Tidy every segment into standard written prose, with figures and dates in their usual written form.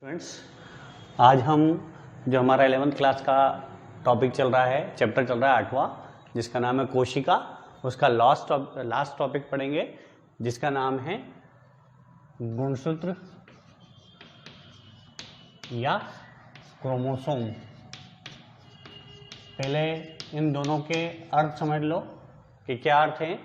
Friends, आज हम जो हमारा 11th क्लास का टॉपिक चल रहा है, चैप्टर चल रहा है 8वां, जिसका नाम है कोशिका, उसका लास्ट टॉपिक पढ़ेंगे जिसका नाम है गुणसूत्र या क्रोमोसोम। पहले इन दोनों के अर्थ समझ लो कि क्या अर्थ है।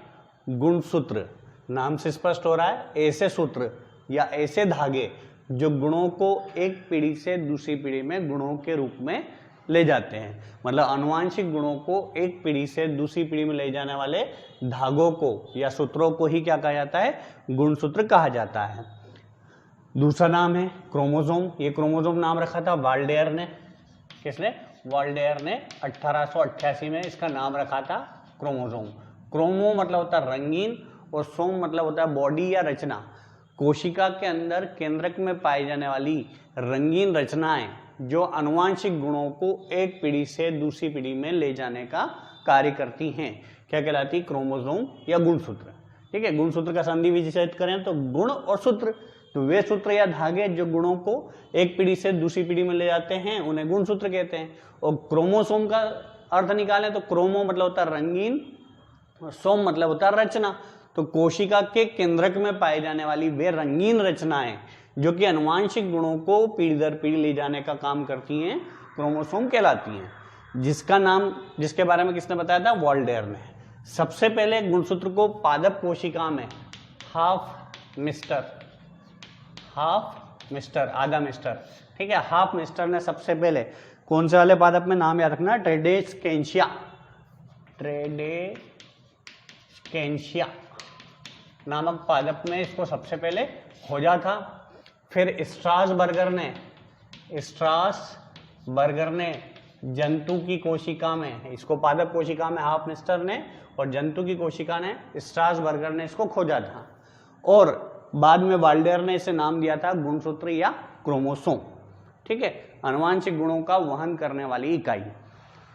गुणसूत्र नाम से स्पष्ट हो रहा है, ऐसे सूत्र या ऐसे धागे जो गुणों को एक पीढ़ी से दूसरी पीढ़ी में गुणों के रूप में ले जाते हैं। मतलब आनुवांशिक गुणों को एक पीढ़ी से दूसरी पीढ़ी में ले जाने वाले धागों को या सूत्रों को ही क्या कहा जाता है, गुणसूत्र कहा जाता है। दूसरा नाम है क्रोमोसोम। ये क्रोमोसोम नाम रखा था वाल्डेयर ने। किसने? वाल्डेयर ने 1888 में इसका नाम रखा था क्रोमोसोम। क्रोमो मतलब होता है रंगीन और सोम मतलब होता है बॉडी या रचना। कोशिका के अंदर केंद्रक में पाई जाने वाली रंगीन रचनाएं जो आनुवांशिक गुणों को एक पीढ़ी से दूसरी पीढ़ी में ले जाने का कार्य करती हैं, क्या कहलाती? क्रोमोसोम या गुणसूत्र। ठीक है, गुणसूत्र का संधि विच्छेद करें तो गुण और सूत्र, तो वे सूत्र या धागे जो गुणों को एक पीढ़ी से दूसरी पीढ़ी में ले जाते हैं उन्हें गुणसूत्र कहते हैं। और क्रोमोसोम का अर्थ निकालें तो क्रोमो मतलब होता है रंगीन और सोम मतलब होता है रचना। तो कोशिका के केंद्रक में पाए जाने वाली वे रंगीन रचनाएं जो कि आनुवांशिक गुणों को पीढ़ी दर पीढ़ी ले जाने का काम करती हैं, क्रोमोसोम कहलाती हैं। जिसका नाम, जिसके बारे में किसने बताया था? वाल्डेयर ने। सबसे पहले गुणसूत्र को पादप कोशिका में हाफ मिस्टर आधा मिस्टर, ठीक है, हाफ मिस्टर ने सबसे पहले कौन से वाले पादप में, नाम याद रखना, ट्रेडेस्केंशिया नामक पादप में इसको सबसे पहले खोजा था। फिर स्ट्रासबर्गर ने जंतु की कोशिका में, इसको पादप कोशिका में हाफ मिस्टर ने और जंतु की कोशिका ने स्ट्रासबर्गर ने इसको खोजा था। और बाद में वाल्डेयर ने इसे नाम दिया था गुणसूत्र या क्रोमोसोम। ठीक है, आनुवांशिक गुणों का वहन करने वाली इकाई।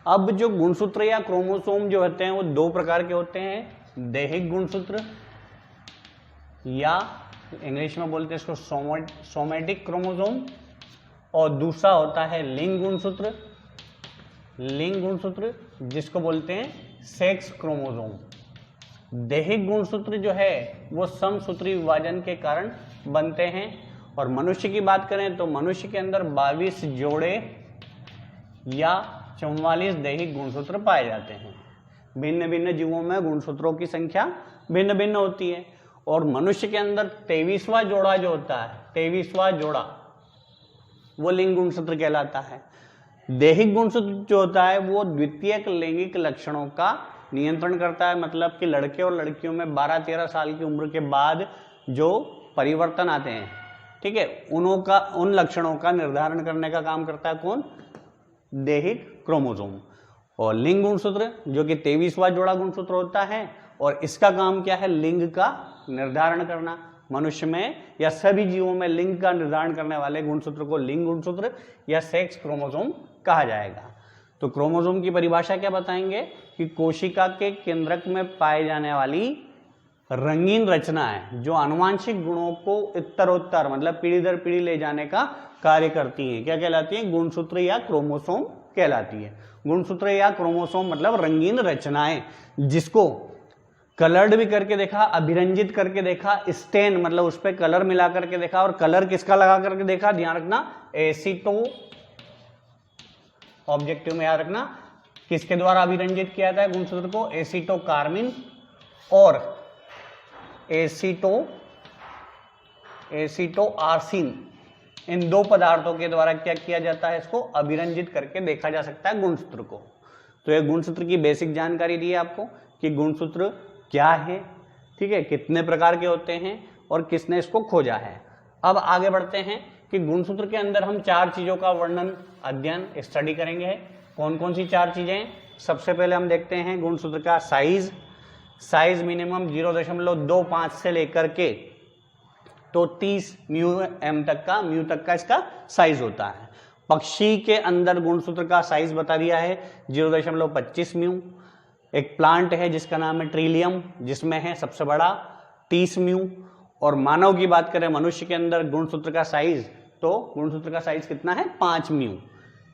अब जो गुणसूत्र या क्रोमोसोम जो होते हैं वो दो प्रकार के होते हैं, दैहिक गुणसूत्र या इंग्लिश में बोलते हैं इसको सोमेटिक क्रोमोसोम, और दूसरा होता है लिंग गुणसूत्र जिसको बोलते हैं सेक्स क्रोमोसोम। दैहिक गुणसूत्र जो है वो समसूत्री विभाजन के कारण बनते हैं। और मनुष्य की बात करें तो मनुष्य के अंदर 22 जोड़े या 44 दैहिक गुणसूत्र पाए जाते हैं। भिन्न भिन्न जीवों में गुणसूत्रों की संख्या भिन्न भिन्न होती है। और मनुष्य के अंदर 23वां जोड़ा जो होता है, 23वां जोड़ा, वो लिंग गुणसूत्र कहलाता है। दैहिक गुणसूत्र जो होता है वो द्वितीयक लैंगिक लक्षणों का नियंत्रण करता है। मतलब कि लड़के और लड़कियों में 12-13 साल की उम्र के बाद जो परिवर्तन आते हैं, ठीक है, उन लक्षणों का निर्धारण करने का काम करता है कौन? दैहिक क्रोमोसोम। और लिंग गुणसूत्र जो कि 23वां जोड़ा गुणसूत्र होता है, और इसका काम क्या है? लिंग का निर्धारण करना। मनुष्य में या सभी जीवों में लिंग का निर्धारण करने वाले गुणसूत्र को लिंग गुणसूत्र या सेक्स क्रोमोसोम कहा जाएगा। तो क्रोमोसोम की परिभाषा क्या बताएंगे कि कोशिका के केंद्रक में पाए जाने वाली रंगीन रचनाएं जो आनुवांशिक गुणों को उत्तरोत्तर मतलब पीढ़ी दर पीढ़ी ले जाने का कार्य करती हैं, क्या कहलाती हैं? गुणसूत्र या क्रोमोसोम कहलाती है। गुणसूत्र या क्रोमोसोम मतलब रंगीन रचनाएं, जिसको कलर्ड भी करके देखा, अभिरंजित करके देखा, स्टेन मतलब उस पर कलर मिला करके देखा। और कलर किसका लगा करके देखा? ध्यान रखना, एसीटो, ऑब्जेक्टिव में याद रखना, किसके द्वारा अभिरंजित किया जाता है गुणसूत्र को? एसीटो कार्मिन और एसीटो आर्सिन, इन दो पदार्थों के द्वारा क्या किया जाता है? इसको अभिरंजित करके देखा जा सकता है गुणसूत्र को। तो ये गुणसूत्र की बेसिक जानकारी दी है आपको कि गुणसूत्र क्या है, ठीक है, कितने प्रकार के होते हैं और किसने इसको खोजा है। अब आगे बढ़ते हैं कि गुणसूत्र के अंदर हम 4 चीजों का वर्णन, अध्ययन, स्टडी करेंगे। कौन कौन सी 4 चीजें? सबसे पहले हम देखते हैं गुणसूत्र का साइज मिनिमम 0.25 से लेकर के तो 30 म्यू तक का इसका साइज होता है। पक्षी के अंदर गुणसूत्र का साइज बता दिया है 0.25 म्यू। एक प्लांट है जिसका नाम है ट्रिलियम, जिसमें है सबसे बड़ा 30 म्यू। और मानव की बात करें, मनुष्य के अंदर गुणसूत्र का साइज तो गुणसूत्र का साइज कितना है 5 म्यू।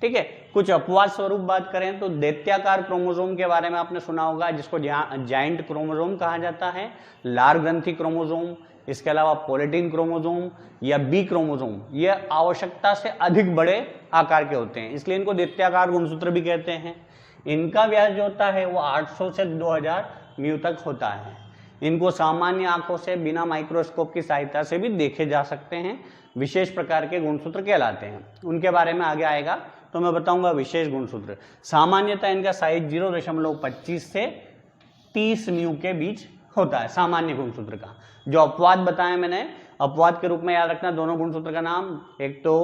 ठीक है, कुछ अपवाद स्वरूप बात करें तो दैत्याकार क्रोमोसोम के बारे में आपने सुना होगा, जिसको जाइंट क्रोमोसोम कहा जाता है, लार ग्रंथि क्रोमोसोम, इसके अलावा पोलिटीन क्रोमोसोम या बी क्रोमोसोम, ये आवश्यकता से अधिक बड़े आकार के होते हैं, इसलिए इनको दैत्याकार गुणसूत्र भी कहते हैं। इनका व्यास जो होता है वो 800 से 2000 म्यू तक होता है। इनको सामान्य आंखों से बिना माइक्रोस्कोप की सहायता से भी देखे जा सकते हैं, विशेष प्रकार के गुणसूत्र कहलाते हैं। उनके बारे में आगे आएगा तो मैं बताऊंगा विशेष गुणसूत्र। सामान्यतः इनका साइज 0.25 से 30 म्यू के बीच होता है सामान्य गुणसूत्र का। जो अपवाद बताए मैंने, अपवाद के रूप में याद रखना दोनों गुणसूत्र का नाम, एक तो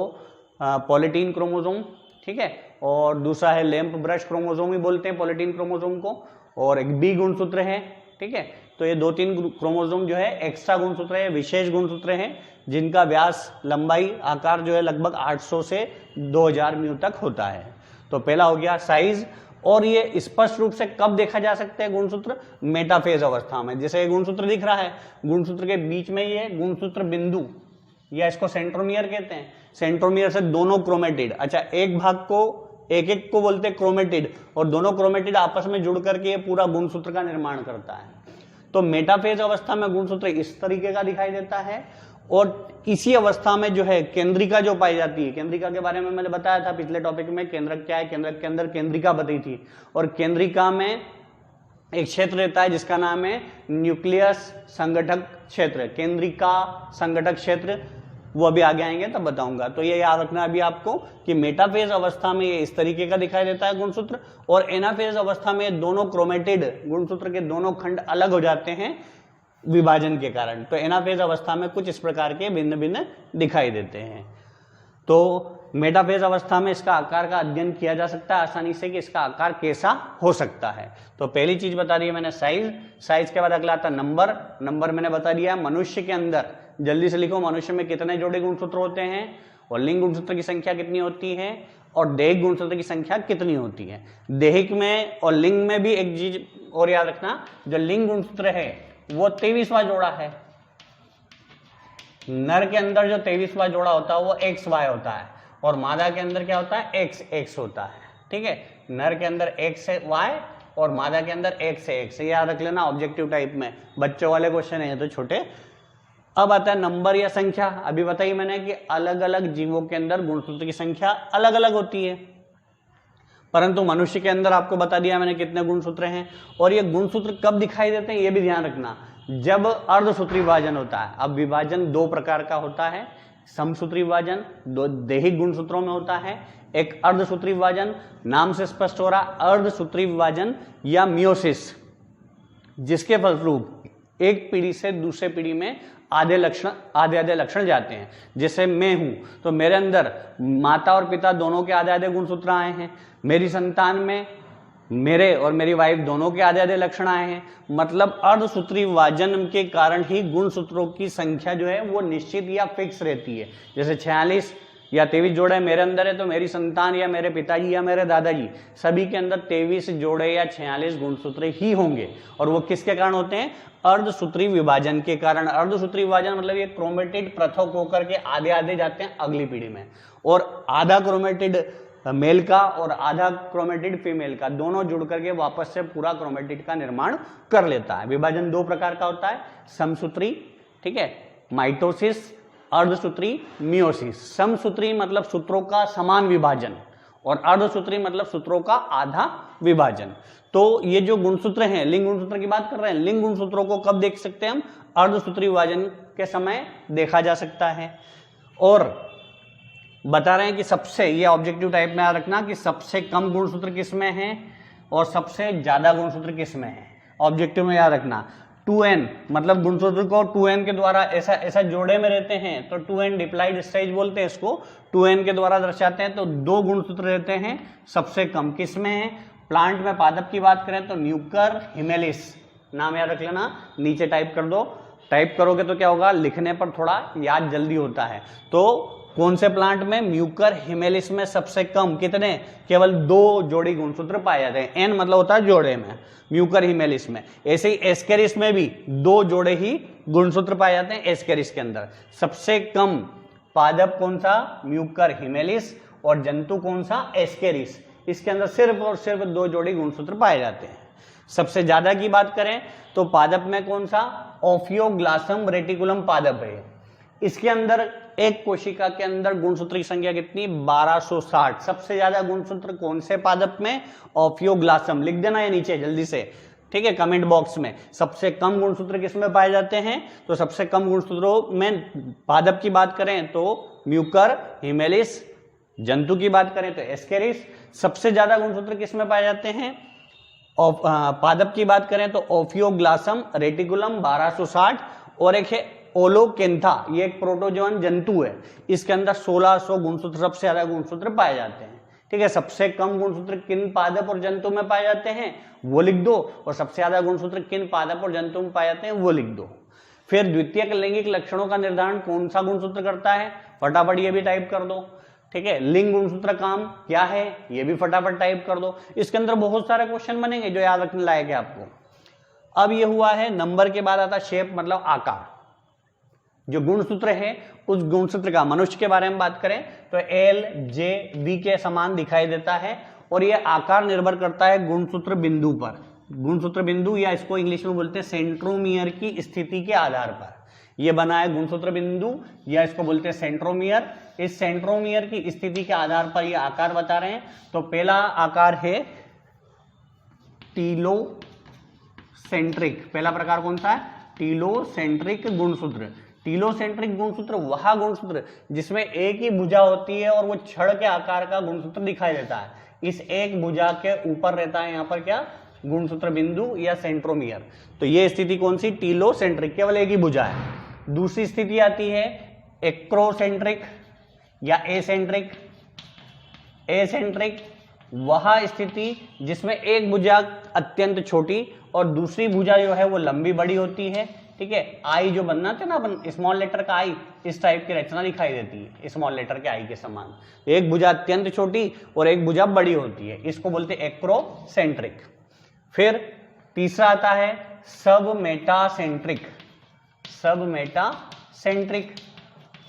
पोलिटीन क्रोमोसोम, ठीक है, और दूसरा है लैंप ब्रश क्रोमोसोम ही बोलते हैं पोलिटीन क्रोमोसोम को, और एक बी गुणसूत्र है। ठीक है, तो ये 2-3 क्रोमोसोम जो है एक्स्ट्रा गुणसूत्र है, विशेष गुणसूत्र है, जिनका व्यास, लंबाई, आकार जो है लगभग 800 से 2000 म्यू तक होता है। तो पहला हो गया साइज। और ये स्पष्ट रूप से कब देखा जा सकता है गुणसूत्र? मेटाफेज अवस्था में। जैसे गुणसूत्र दिख रहा है, गुणसूत्र के बीच में ये गुणसूत्र बिंदु या इसको सेंट्रोमियर कहते हैं, सेंट्रोमियर से दोनों क्रोमेटिड, अच्छा एक भाग को एक को बोलते हैं क्रोमेटिड, और दोनों क्रोमेटिड आपस में जुड़ करके ये पूरा गुणसूत्र का निर्माण करता है। तो मेटाफेज अवस्था में गुणसूत्र इस तरीके का दिखाई देता है। और इसी अवस्था में जो है केंद्रिका जो पाई जाती है, केंद्रिका के बारे में मैंने बताया था पिछले टॉपिक में, केंद्रक क्या है, केंद्रक के अंदर केंद्रिका बताई थी, और केंद्रिका में एक क्षेत्र रहता है जिसका नाम है न्यूक्लियस संगठक क्षेत्र, केंद्रिका संगठक क्षेत्र, वो अभी आगे आएंगे तब बताऊंगा। तो ये याद रखना अभी आपको कि मेटाफेज अवस्था में ये इस तरीके का दिखाई देता है गुणसूत्र, और एनाफेज अवस्था में दोनों क्रोमेटिड, गुणसूत्र के दोनों खंड अलग हो जाते हैं विभाजन के कारण। तो एनाफेज अवस्था में कुछ इस प्रकार के भिन्न भिन्न दिखाई देते हैं। तो मेटाफेज अवस्था में इसका आकार का अध्ययन किया जा सकता है आसानी से कि इसका आकार कैसा हो सकता है। तो पहली चीज बता दी है मैंने साइज, साइज के बाद अगला आता नंबर, नंबर मैंने बता दिया मनुष्य के अंदर, जल्दी से लिखो, मनुष्य में कितने जोड़े गुणसूत्र होते हैं, और लिंग गुणसूत्र की संख्या कितनी होती है, और दैहिक गुणसूत्र की संख्या कितनी होती है। दैहिक में और लिंग में भी एक चीज और याद रखना, जो लिंग गुणसूत्र है वो 23वां जोड़ा है। नर के अंदर जो 23वां जोड़ा होता है वो XY होता है, और मादा के अंदर क्या होता है XX होता है। ठीक है, नर के अंदर X से Y और मादा के अंदर X से X, याद रख लेना ऑब्जेक्टिव टाइप में, बच्चों वाले क्वेश्चन है तो छोटे। अब आता है नंबर या संख्या। अभी बताइए मैंने कि अलग अलग जीवों के अंदर गुणसूत्र की संख्या अलग अलग होती है, परंतु मनुष्य के अंदर आपको बता दिया मैंने कितने गुणसूत्र हैं। और ये गुणसूत्र कब दिखाई देते हैं ये भी ध्यान रखना, जब अर्धसूत्री विभाजन होता है। अब विभाजन दो प्रकार का होता है, समसूत्री विभाजन दो दैहिक गुणसूत्रों में होता है, एक अर्धसूत्री विभाजन, नाम से स्पष्ट हो रहा अर्धसूत्री विभाजन या मियोसिस, जिसके फलस्वरूप एक पीढ़ी से दूसरे पीढ़ी में आधे लक्षण जाते हैं। जैसे मैं हूं तो मेरे अंदर माता और पिता दोनों के आधे आधे गुणसूत्र आए हैं, मेरी संतान में मेरे और मेरी वाइफ दोनों के आधे आधे लक्षण आए हैं। मतलब अर्धसूत्री विभाजन के कारण ही गुणसूत्रों की संख्या जो है वो निश्चित या फिक्स रहती है। जैसे 46 या 23 जोड़े मेरे अंदर है तो मेरी संतान या मेरे पिताजी या मेरे दादाजी सभी के अंदर 23 जोड़े या 46 गुणसूत्र ही होंगे। और वो किसके कारण होते हैं? अर्धसूत्री विभाजन के कारण। अर्धसूत्री विभाजन मतलब ये क्रोमेटिड पृथक होकर के आधे आधे जाते हैं अगली पीढ़ी में, और आधा क्रोमेटिड मेल का और आधा क्रोमेटिड फीमेल का दोनों जुड़ करके वापस से पूरा क्रोमेटिड का निर्माण कर लेता है। विभाजन दो प्रकार का होता है, समसूत्री, ठीक है, माइटोसिस, अर्धसूत्री, मियोसिस। समसूत्री मतलब सूत्रों का समान विभाजन और अर्धसूत्री मतलब सूत्रों का आधा विभाजन। तो ये जो गुणसूत्र हैं, लिंग गुणसूत्र की बात कर रहे हैं, लिंग गुणसूत्रों को कब देख सकते हैं हम? अर्धसूत्री विभाजन के समय देखा जा सकता है। और बता रहे हैं कि सबसे, ये ऑब्जेक्टिव टाइप में याद रखना कि सबसे कम गुणसूत्र किसमें है और सबसे ज्यादा गुणसूत्र किसमें है। ऑब्जेक्टिव में याद रखना 2n मतलब गुणसूत्र को 2n के द्वारा ऐसा जोड़े में रहते हैं तो 2n डिप्लाइड स्टेज बोलते हैं इसको, 2n के द्वारा दर्शाते हैं। तो दो गुणसूत्र रहते हैं, सबसे कम किसमें है? प्लांट में पादप की बात करें तो न्यूकर हिमेलिस, नाम याद रख लेना, नीचे टाइप कर दो। टाइप करोगे तो क्या होगा, लिखने पर थोड़ा याद जल्दी होता है। तो कौन से प्लांट में? म्यूकर हिमेलिस में सबसे कम कितने? केवल 2 जोड़ी गुणसूत्र पाए जाते हैं। एन मतलब होता है जोड़े में, म्यूकर हिमेलिस में। ऐसे ही एस्केरिस में भी 2 जोड़े ही गुणसूत्र पाए जाते हैं। एस्केरिस के अंदर सबसे कम पादप कौन सा, म्यूकर हिमेलिस, और जंतु कौन सा, एस्केरिस। इसके अंदर सिर्फ और सिर्फ 2 जोड़ी गुणसूत्र पाए जाते हैं। सबसे ज्यादा की बात करें तो पादप में कौन सा, ओफियोग्लासम रेटिकुलम पादप है। इसके अंदर एक कोशिका के अंदर गुणसूत्र की संख्या कितनी, 1260। सबसे ज्यादा गुणसूत्र कौन से पादप में, ओफियोग्लासम। लिख देना ये नीचे जल्दी से, ठीक है, कमेंट बॉक्स में। सबसे कम गुणसूत्र किसमें पाए जाते हैं, तो सबसे कम गुणसूत्रों में पादप की बात करें तो म्यूकर हिमेलिस, जंतु की बात करें तो एस्केरिस। सबसे ज्यादा गुणसूत्र किसमें पाए जाते हैं, पादप की बात करें तो ओफियोग्लासम रेटिकुलम 1260, और एक है ओलोकेंथा, ये एक प्रोटोजोअन जंतु है, इसके अंदर 1600 गुणसूत्र, सबसे ज्यादा गुणसूत्र पाए जाते हैं। ठीक है, सबसे कम गुणसूत्र किन पादप और जंतु में पाए जाते हैं वो लिख दो, और सबसे ज्यादा गुणसूत्र किन पादप और जंतु में पाए जाते हैं वो लिख दो। फिर द्वितीयक लैंगिक लक्षणों का निर्धारण कौन सा गुणसूत्र करता है, फटाफट ये भी टाइप कर दो। ठीक है, लिंग गुणसूत्र काम क्या है ये भी फटाफट टाइप कर दो। इसके अंदर बहुत सारे क्वेश्चन बनेंगे जो याद रखने लायक है आपको। अब ये हुआ है नंबर के बाद आता शेप, मतलब आकार। जो गुणसूत्र है उस गुणसूत्र का, मनुष्य के बारे में बात करें तो एल जे वी के समान दिखाई देता है, और यह आकार निर्भर करता है गुणसूत्र बिंदु पर। गुणसूत्र बिंदु, या इसको इंग्लिश में बोलते हैं सेंट्रोमियर की स्थिति के आधार पर यह बना है गुणसूत्र बिंदु, या इसको बोलते हैं सेंट्रोमियर। इस सेंट्रोमियर की स्थिति के आधार पर यह आकार बता रहे हैं। तो पहला आकार है टीलोसेंट्रिक। पहला प्रकार कौन सा है, टीलोसेंट्रिक गुणसूत्र। टीलोसेंट्रिक गुणसूत्र वह गुणसूत्र जिसमें एक ही भुजा होती है और वो छड़ के आकार का गुणसूत्र दिखाई देता है। इस एक भुजा के ऊपर रहता है यहाँ पर क्या, गुणसूत्र बिंदु या सेंट्रोमियर। तो ये स्थिति कौन सी, टीलोसेंट्रिक, केवल एक ही भुजा है। दूसरी स्थिति आती है एक्रोसेंट्रिक या एसेंट्रिक। एसेंट्रिक वह स्थिति जिसमें एक भुजा अत्यंत छोटी और दूसरी भुजा जो है वो लंबी बड़ी होती है। ठीक है, आई जो बनना था ना अपन, स्मॉल लेटर का आई, इस टाइप की रचना दिखाई देती है स्मॉल लेटर के आई के समान। एक भुजा अत्यंत छोटी और एक भुजा बड़ी होती है, इसको बोलते हैं एक्रोसेंट्रिक। फिर तीसरा आता है सब मेटासेंट्रिक। सब मेटासेंट्रिक,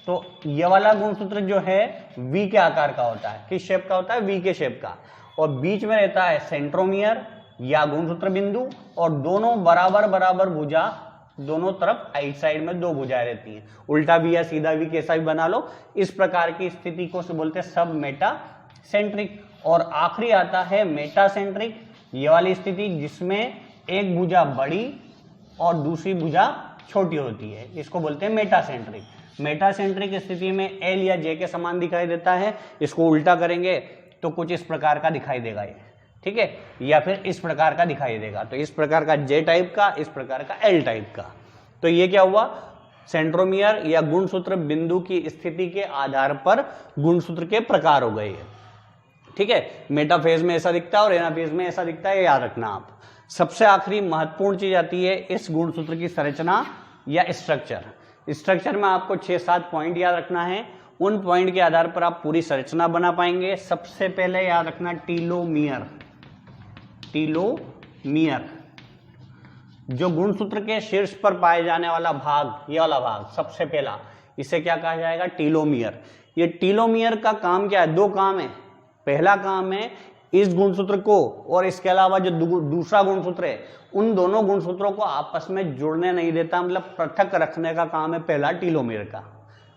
तो ये वाला गुणसूत्र जो है वी के आकार का होता है। किस शेप का होता है, वी के शेप का, और बीच में रहता है सेंट्रोमियर या गुणसूत्र बिंदु, और दोनों बराबर बराबर भुजा, दोनों तरफ राइट साइड में 2 भुजाएं रहती हैं। उल्टा भी या सीधा भी कैसा भी बना लो, इस प्रकार की स्थिति को बोलते हैं सब मेटासेंट्रिक। और आखिरी आता है मेटासेंट्रिक, ये वाली स्थिति जिसमें एक भुजा बड़ी और दूसरी भुजा छोटी होती है, इसको बोलते हैं मेटासेंट्रिक। मेटासेंट्रिक स्थिति में एल या जे के समान दिखाई देता है। इसको उल्टा करेंगे तो कुछ इस प्रकार का दिखाई देगा ये, ठीक है, या फिर इस प्रकार का दिखाई देगा। तो इस प्रकार का जे टाइप का, इस प्रकार का एल टाइप का। तो ये क्या हुआ, सेंट्रोमियर या गुणसूत्र बिंदु की स्थिति के आधार पर गुणसूत्र के प्रकार हो गए हैं। ठीक है, मेटाफेज में ऐसा दिखता है और एनाफेज में ऐसा दिखता है, याद रखना आप। सबसे आखिरी महत्वपूर्ण चीज आती है इस गुणसूत्र की संरचना या स्ट्रक्चर। स्ट्रक्चर में आपको 6-7 पॉइंट याद रखना है, उन पॉइंट के आधार पर आप पूरी संरचना बना पाएंगे। सबसे पहले याद रखना टीलोमियर। टीलोमियर जो गुणसूत्र के शीर्ष पर पाए जाने वाला भाग, ये वाला भाग सबसे पहला, इसे क्या कहा जाएगा, टीलोमियर। ये टीलोमियर का काम क्या है, 2 काम है। पहला काम है इस गुणसूत्र को और इसके अलावा जो दूसरा गुणसूत्र है, उन दोनों गुणसूत्रों को आपस में जुड़ने नहीं देता, मतलब पृथक रखने का काम है पहला टीलोमियर का।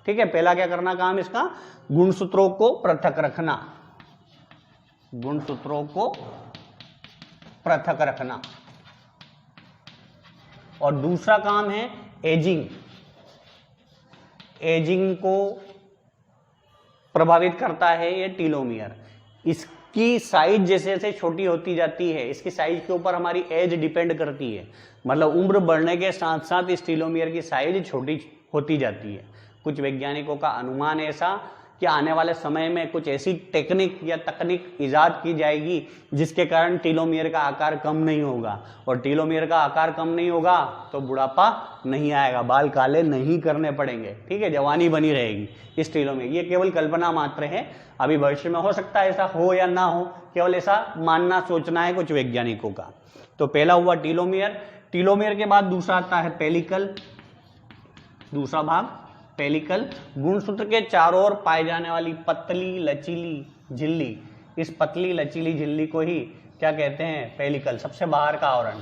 ठीक है, पहला क्या करना काम इसका, गुणसूत्रों को पृथक रखना, गुणसूत्रों को पृथक रखना। और दूसरा काम है एजिंग। एजिंग को प्रभावित करता है ये टीलोमियर। इसकी साइज जैसे जैसे छोटी होती जाती है, इसकी साइज के ऊपर हमारी एज डिपेंड करती है, मतलब उम्र बढ़ने के साथ साथ इस टीलोमियर की साइज छोटी होती जाती है। कुछ वैज्ञानिकों का अनुमान ऐसा कि आने वाले समय में कुछ ऐसी टेक्निक या तकनीक इजाद की जाएगी जिसके कारण टीलोमियर का आकार कम नहीं होगा, और टीलोमियर का आकार कम नहीं होगा तो बुढ़ापा नहीं आएगा, बाल काले नहीं करने पड़ेंगे। ठीक है, जवानी बनी रहेगी इस टीलोमियर। ये केवल कल्पना मात्र है, अभी भविष्य में हो सकता है ऐसा हो या ना हो, केवल ऐसा मानना सोचना है कुछ वैज्ञानिकों का। तो पहला हुआ टीलोमियर। टीलोमियर के बाद दूसरा आता है पेलिकल, दूसरा भाग पेलिकल। गुणसूत्र के चारों ओर पाए जाने वाली पतली लचीली झिल्ली, इस पतली लचीली झिल्ली को ही क्या कहते हैं? पेलिकल, सबसे बाहर का आवरण।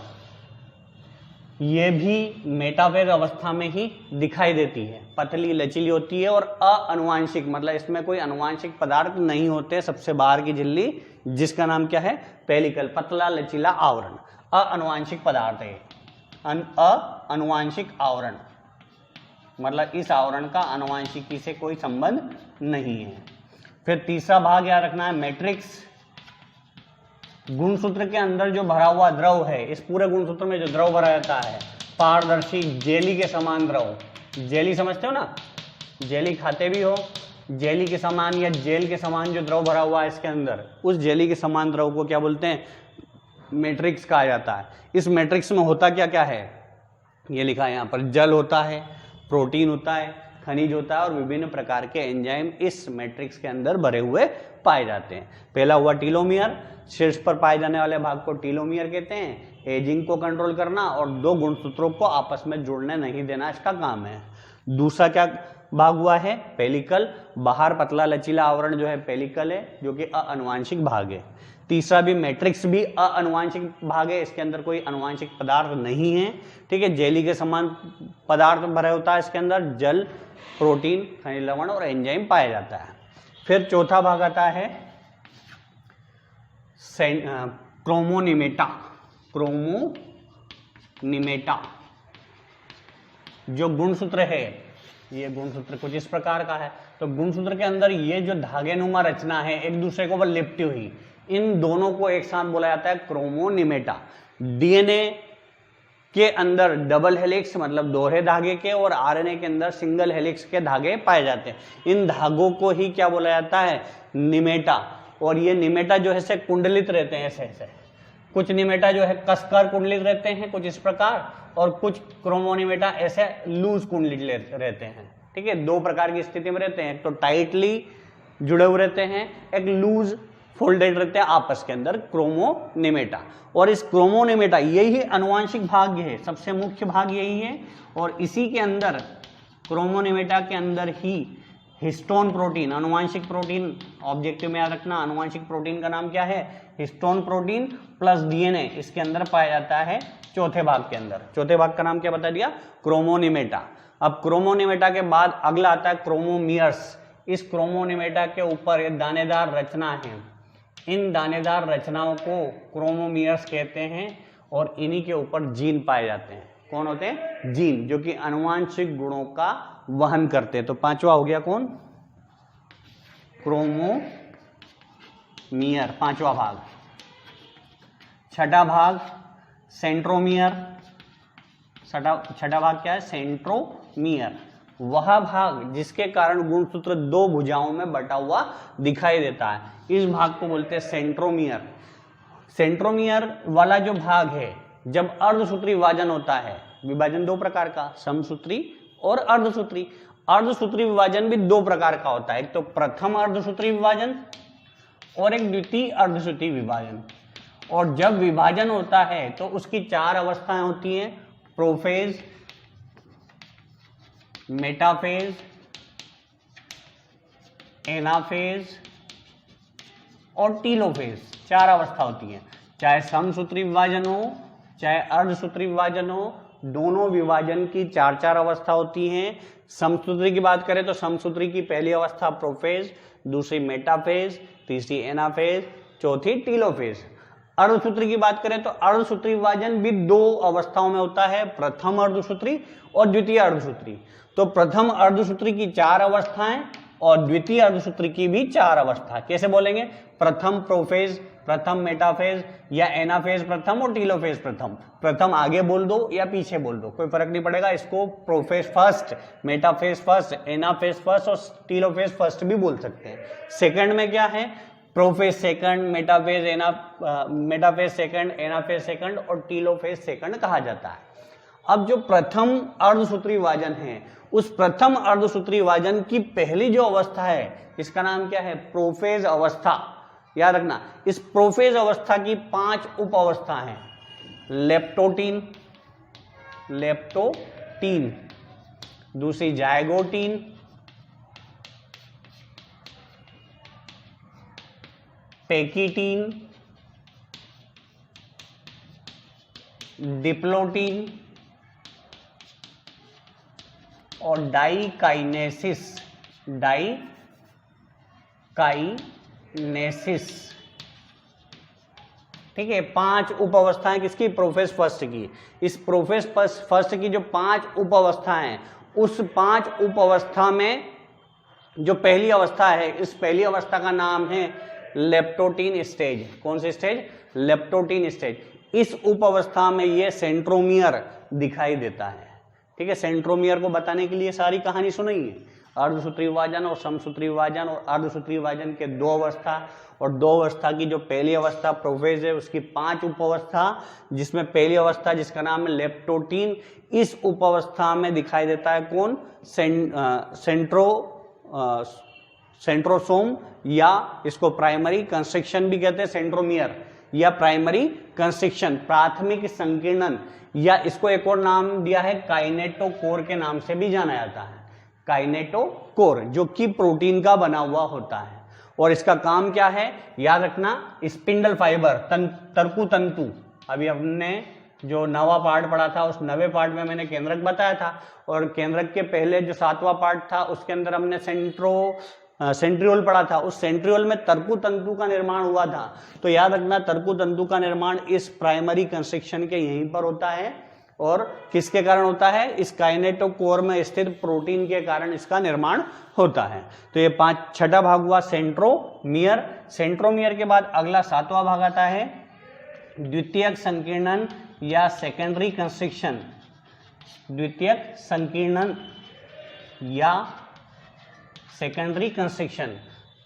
ये भी मेटाफेज अवस्था में ही दिखाई देती है, पतली लचीली होती है और अनुवांशिक, मतलब इसमें कोई अनुवांशिक पदार्थ नहीं होते, सबसे बाहर की झिल्ली जिसका नाम क्या है? पेलिकल, पतला लचीला आवरण। अनुवांशिक पदार्थ है, अनुवांशिक आवरण, मतलब इस आवरण का अनुवांशिकी से कोई संबंध नहीं है। फिर तीसरा भाग याद रखना है, मैट्रिक्स। गुणसूत्र के अंदर जो भरा हुआ द्रव है, इस पूरे गुणसूत्र में जो द्रव भरा रहता है, पारदर्शी जेली के समान द्रव, जेली समझते हो ना, जेली खाते भी हो, जेली के समान या जेल के समान जो द्रव भरा हुआ है इसके अंदर, उस जेली के समान द्रव को क्या बोलते हैं? मैट्रिक्स कहा जाता है। इस मैट्रिक्स में होता क्या क्या है? ये लिखा है यहाँ पर, जल होता है, प्रोटीन होता है, खनिज होता है और विभिन्न प्रकार के एंजाइम इस मैट्रिक्स के अंदर भरे हुए पाए जाते हैं। पहला हुआ टीलोमियर, शीर्ष पर पाए जाने वाले भाग को टीलोमियर कहते हैं। एजिंग को कंट्रोल करना और दो गुणसूत्रों को आपस में जुड़ने नहीं देना इसका काम है। दूसरा क्या भाग हुआ है? पेलिकल, बाहर पतला लचीला आवरण जो है पेलिकल है, जो कि अनुवांशिक भाग है। तीसरा भी मैट्रिक्स भी अनुवांशिक भाग है, इसके अंदर कोई अनुवांशिक पदार्थ नहीं है, ठीक है, जेली के समान पदार्थ भरा होता है इसके अंदर, जल, प्रोटीन, खनिज लवण और एंजाइम पाया जाता है। फिर चौथा भाग आता है क्रोमोनिमेटा। क्रोमोनिमेटा जो गुणसूत्र है, ये गुणसूत्र कुछ इस प्रकार का है। तो गुणसूत्र के अंदर ये जो धागेनुमा रचना है एक दूसरे के ऊपर लिपटी हुई, इन दोनों को एक साथ बोला जाता है क्रोमोनिमेटा। डीएनए के अंदर डबल हेलिक्स मतलब दोहरे धागे के और आरएनए के अंदर सिंगल हेलिक्स के धागे पाए जाते हैं। इन धागों को ही क्या बोला जाता है? निमेटा। और ये निमेटा जो है से कुंडलित रहते हैं, ऐसे ऐसे। कुछ निमेटा जो है कसकर कुंडलित रहते हैं कुछ इस प्रकार, और कुछ क्रोमोनिमेटा ऐसे लूज कुंडलित रहते हैं, ठीक है। दो प्रकार की स्थिति में रहते हैं, एक तो टाइटली जुड़े हुए रहते हैं, एक लूज फोल्डेड रहते हैं आपस के अंदर, क्रोमोनिमेटा। और इस क्रोमोनिमेटा यही अनुवांशिक भाग है, सबसे मुख्य भाग यही है। और इसी के अंदर क्रोमोनिमेटा के अंदर ही हिस्टोन प्रोटीन, अनुवांशिक प्रोटीन, ऑब्जेक्टिव में याद रखना, अनुवांशिक प्रोटीन का नाम क्या है? हिस्टोन प्रोटीन प्लस डीएनए इसके अंदर पाया जाता है चौथे भाग के अंदर। चौथे भाग का नाम क्या बता दिया? क्रोमोनिमेटा। अब क्रोमोनिमेटा के बाद अगला आता है क्रोमोमियर्स। इस क्रोमोनिमेटा के ऊपर ये दानेदार रचना है, इन दानेदार रचनाओं को क्रोमोमियर्स कहते हैं और इन्हीं के ऊपर जीन पाए जाते हैं। कौन होते हैं? जीन, जो कि अनुवांशिक गुणों का वहन करते हैं। तो पांचवा हो गया कौन? क्रोमोमियर, पांचवा भाग। छठा भाग सेंट्रोमियर। छठा भाग क्या है? सेंट्रोमियर, वह भाग जिसके कारण गुणसूत्र दो भुजाओं में बटा हुआ दिखाई देता है, इस भाग को बोलते हैं सेंट्रोमियर। सेंट्रोमियर वाला जो भाग है, जब अर्धसूत्री विभाजन होता है, विभाजन दो प्रकार का, समसूत्री और अर्धसूत्री। अर्धसूत्री विभाजन भी दो प्रकार का होता है, एक तो प्रथम अर्धसूत्री विभाजन और एक द्वितीय अर्धसूत्री विभाजन। और जब विभाजन होता है तो उसकी चार अवस्थाएं होती हैं, प्रोफेज, मेटाफेज, एनाफेज और टीलोफेज, चार अवस्था होती है। चाहे समसूत्री विभाजन हो चाहे अर्धसूत्री विभाजन हो, दोनों विभाजन की चार चार अवस्था होती हैं। समसूत्री की बात करें तो समसूत्री की पहली अवस्था प्रोफेज, दूसरी मेटाफेज, तीसरी एनाफेज, चौथी टीलोफेज। अर्धसूत्री की बात करें तो अर्धसूत्री विभाजन भी दो अवस्थाओं में होता है, प्रथम अर्धसूत्री और द्वितीय अर्धसूत्री। तो प्रथम अर्धसूत्री की चार अवस्थाएं और द्वितीय अर्धसूत्री की भी चार अवस्था। कैसे बोलेंगे? प्रथम प्रोफेज, प्रथम मेटाफेज, या एनाफेज प्रथम और टीलोफेज प्रथम। प्रथम आगे बोल दो या पीछे बोल दो, कोई फर्क नहीं पड़ेगा। इसको prophase first, metaphase first, anaphase first और टीलोफेज फर्स्ट भी बोल सकते हैं। सेकंड में क्या है? Prophase second, metaphase second, anaphase second और टीलोफेज सेकंड कहा जाता है। अब जो प्रथम अर्धसूत्री विभाजन है, उस प्रथम अर्धसूत्री विभाजन की पहली जो अवस्था है, इसका नाम क्या है? प्रोफेज अवस्था। याद रखना, इस प्रोफेज अवस्था की 5 उप अवस्था हैं। लेप्टोटीन, दूसरी जायगोटीन, पेकिटीन, डिप्लोटीन और डाइकाइनेसिस। ठीक है, 5 उप अवस्थाएं किसकी? प्रोफेज फर्स्ट की। इस प्रोफेज फर्स्ट की जो 5 उप अवस्थाएं हैं, उस 5 उप अवस्था में जो पहली अवस्था है, इस पहली अवस्था का नाम है लेप्टोटीन स्टेज। कौन सी स्टेज? Leptotene stage. इस उप अवस्था में ये सेंट्रोमियर दिखाई देता है। ठीक है, सेंट्रोमियर को बताने के लिए सारी कहानी सुनाई है, अर्धसूत्री विभाजन और समसूत्री विभाजन, और अर्धसूत्री विभाजन के 2 अवस्था, और 2 अवस्था की जो पहली अवस्था प्रोफेज है उसकी 5 उप अवस्था, जिसमें पहली अवस्था जिसका नाम है लेप्टोटीन, इस उप अवस्था में दिखाई देता है कौन? सेंट्रोसोम, या इसको प्राइमरी कंस्ट्रिक्शन भी कहते हैं, सेंट्रोमियर या प्राइमरी कंस्ट्रिक्शन, प्राथमिक संकीर्णन, या इसको एक और नाम दिया है काइनेटोकोर के नाम से भी जाना जाता है। काइनेटोकोर, जो कि प्रोटीन का बना हुआ होता है, और इसका काम क्या है? याद रखना, स्पिंडल फाइबर, तरकु तंतु। अभी हमने जो 9वां पार्ट पढ़ा था, उस 9वें पार्ट में मैंने केंद्रक बताया था, और केंद्रक के पहले जो 7वां पार्ट था उसके अंदर हमने सेंट्रियोल पढ़ा था। उस सेंट्रियोल में तरकु तंतु का निर्माण हुआ था। तो याद रखना, तरकु तंतु का निर्माण इस प्राइमरी कंस्ट्रिक्शन के यहीं पर होता है, और किसके कारण होता है? इस काइनेटोकोर में स्थित प्रोटीन के कारण इसका निर्माण होता है। तो ये 6ठा भाग हुआ सेंट्रोमियर। सेंट्रोमियर के बाद अगला 7वां भाग आता है द्वितीयक संकीर्णन या सेकेंडरी कंस्ट्रिक्शन। द्वितीयक संकीर्णन या सेकेंडरी कंस्ट्रिक्शन।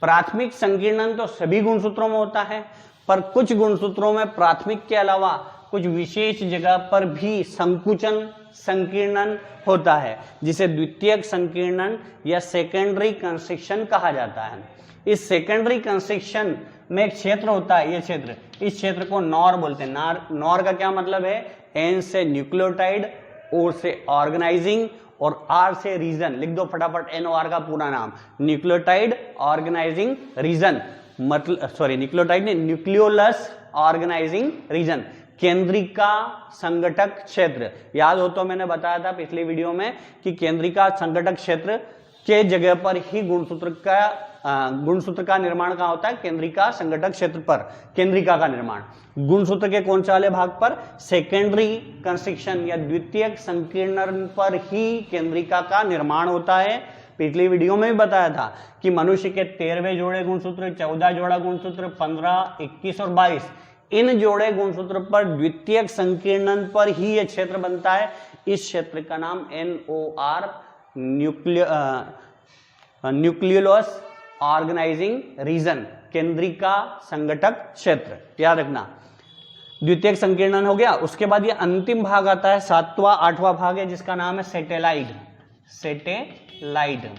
प्राथमिक संकीर्णन तो सभी गुणसूत्रों में होता है, पर कुछ गुणसूत्रों में प्राथमिक के अलावा कुछ विशेष जगह पर भी संकुचन संकीर्णन होता है, जिसे द्वितीयक संकीर्णन या सेकेंडरी कंस्ट्रिक्शन कहा जाता है। इस सेकेंडरी कंस्ट्रिक्शन में एक क्षेत्र होता है, ये क्षेत्र, इस क्षेत्र को नॉर बोलते हैं। नॉर का क्या मतलब है? एन से न्यूक्लियोटाइड, ओ से ऑर्गेनाइजिंग और आर से रीजन। लिख दो फटाफट NOR का पूरा नाम, न्यूक्लियोटाइड ऑर्गेनाइजिंग रीजन, मतलब सॉरी न्यूक्लियोटाइड ने न्यूक्लियोलस ऑर्गेनाइजिंग रीजन, केंद्रिका संगठक क्षेत्र। याद हो तो मैंने बताया था पिछली वीडियो में कि केंद्रिका संगठक क्षेत्र के जगह पर ही गुणसूत्र का निर्माण कहाँ होता है? केंद्रिका संगठक क्षेत्र पर केंद्रिका का निर्माण। गुणसूत्र के कौन से वाले भाग पर? सेकेंडरी कंस्ट्रिक्शन या द्वितीयक संकीर्णन पर ही केंद्रिका का निर्माण होता है। पिछली वीडियो में भी बताया था कि मनुष्य के 13वें जोड़े गुणसूत्र, 14 जोड़ा गुणसूत्र, 15, 21 और 22, इन जोड़े गुणसूत्र पर द्वितीयक संकीर्णन पर ही यह क्षेत्र बनता है। इस क्षेत्र का नाम NOR न्यूक्लियोलस ऑर्गेनाइजिंग रीजन, केंद्रिका संगठक क्षेत्र, याद रखना। द्वितीयक संकीर्णन हो गया। उसके बाद ये अंतिम भाग आता है, 7वां 8वां भाग है, जिसका नाम है सेटेलाइट। सेटेलाइट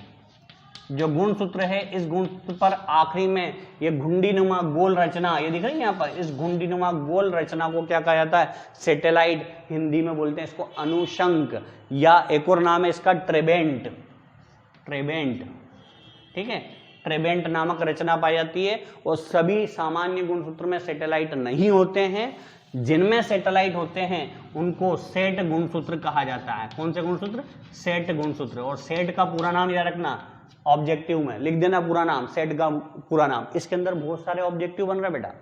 जो गुणसूत्र है, इस गुणसूत्र पर आखिरी में ये घुंडीनुमा गोल रचना, ये दिख रही है यहाँ पर, इस घुंडीनुमा गोल रचना को क्या कहा जाता है? सेटेलाइट। हिंदी में बोलते हैं इसको अनुशंक, या एक और नाम है इसका ट्रेबेंट। ट्रेबेंट, ठीक है, ट्रेबेंट नामक रचना पाई जाती है। और सभी सामान्य गुणसूत्र में सेटेलाइट नहीं होते हैं। जिनमें सेटेलाइट होते हैं उनको सेट गुणसूत्र कहा जाता है। कौन से गुणसूत्र? सेट गुणसूत्र। और सेट का पूरा नाम याद रखना, ऑब्जेक्टिव में लिख देना पूरा नाम, सेट का पूरा नाम। इसके अंदर बहुत सारे ऑब्जेक्टिव बन रहे बेटा,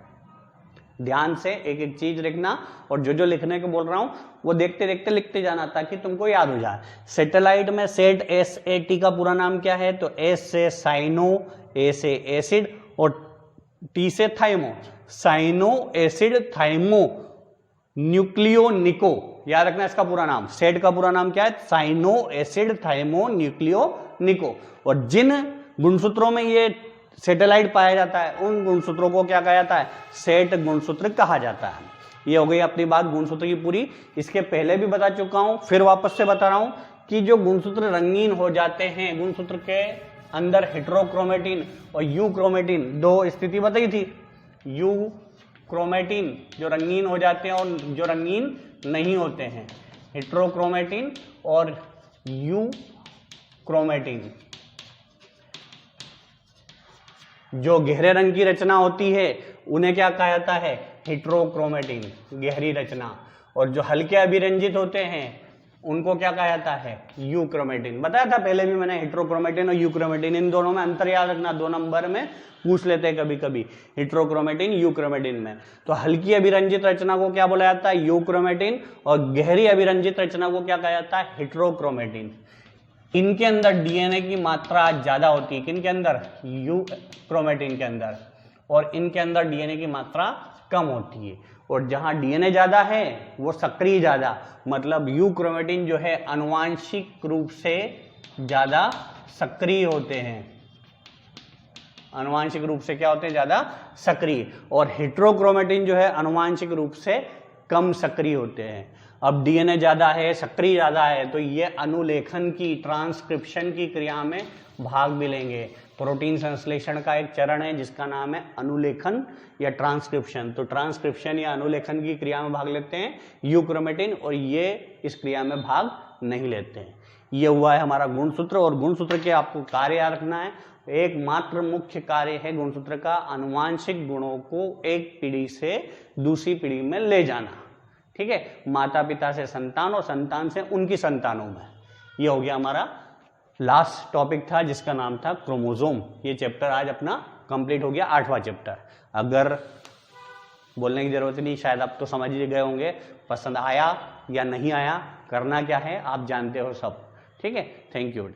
ध्यान से एक एक चीज लिखना, और जो जो लिखने को बोल रहा हूं वो देखते देखते लिखते जाना ताकि तुमको याद हो जाए। सेटेलाइट में सेट SAT का पूरा नाम क्या है? तो S से साइनो, A से एसिड और T से थाइमो। साइनो एसिड थाइमो न्यूक्लियोनिको, याद रखना इसका पूरा नाम। सेट का पूरा नाम क्या है? साइनो एसिड थाइमो न्यूक्लियोनिको। और जिन गुणसूत्रों में ये सेटेलाइट पाया जाता है उन गुणसूत्रों को क्या कहा जाता है? सेट गुणसूत्र कहा जाता है। ये हो गई अपनी बात गुणसूत्र की पूरी। इसके पहले भी बता चुका हूं, फिर वापस से बता रहा हूं कि जो गुणसूत्र रंगीन हो जाते हैं, गुणसूत्र के अंदर हेट्रोक्रोमेटिन और यू क्रोमेटिन, दो स्थिति बताई थी। यू क्रोमेटिन जो रंगीन हो जाते हैं और जो रंगीन नहीं होते हैं, हेट्रोक्रोमेटिन और यू क्रोमेटिन। जो गहरे रंग की रचना होती है उन्हें क्या कहा जाता है? हेट्रोक्रोमेटिन, गहरी रचना। और जो हल्के अभिरंजित होते हैं उनको क्या कहा जाता है? यूक्रोमेटिन। बताया था पहले भी मैंने, हेट्रोक्रोमेटिन और यूक्रोमेटिन, इन दोनों में अंतर याद रखना, 2 नंबर में पूछ लेते हैं कभी कभी, हेट्रोक्रोमेटिन यूक्रोमेटिन में। तो हल्की अभिरंजित रचना को क्या बोला जाता है? यूक्रोमेटिन। और गहरी अभिरंजित रचना को क्या कहा जाता है? हेट्रोक्रोमेटिन। इनके अंदर डीएनए की मात्रा ज्यादा होती है, किनके अंदर? यूक्रोमेटिन के अंदर। और इनके अंदर डीएनए की मात्रा कम होती है। और जहां डीएनए ज्यादा है वो सक्रिय ज्यादा, मतलब यूक्रोमेटिन जो है आनुवांशिक रूप से ज्यादा सक्रिय होते हैं। आनुवांशिक रूप से क्या होते हैं? ज्यादा सक्रिय। और हेट्रोक्रोमेटिन जो है आनुवांशिक रूप से कम सक्रिय होते हैं। अब डीएनए ज्यादा है, सक्रिय ज्यादा है, तो ये अनुलेखन की, ट्रांसक्रिप्शन की क्रिया में भाग भी लेंगे। प्रोटीन संश्लेषण का एक चरण है जिसका नाम है अनुलेखन या ट्रांसक्रिप्शन। तो ट्रांसक्रिप्शन या अनुलेखन की क्रिया में भाग लेते हैं यूक्रोमेटिन, और ये इस क्रिया में भाग नहीं लेते हैं। ये हुआ है हमारा गुणसूत्र। और गुणसूत्र के आपको कार्य याद रखना है। एकमात्र मुख्य कार्य है गुणसूत्र का, आनुवांशिक गुणों को एक पीढ़ी से दूसरी पीढ़ी में ले जाना। ठीक है, माता पिता से संतान और संतान से उनकी संतानों में। ये हो गया हमारा लास्ट टॉपिक था जिसका नाम था क्रोमोसोम। ये चैप्टर आज अपना कंप्लीट हो गया, 8वां चैप्टर। अगर बोलने की जरूरत नहीं, शायद आप तो समझ ही गए होंगे। पसंद आया या नहीं आया, करना क्या है आप जानते हो सब। ठीक है, थैंक यू।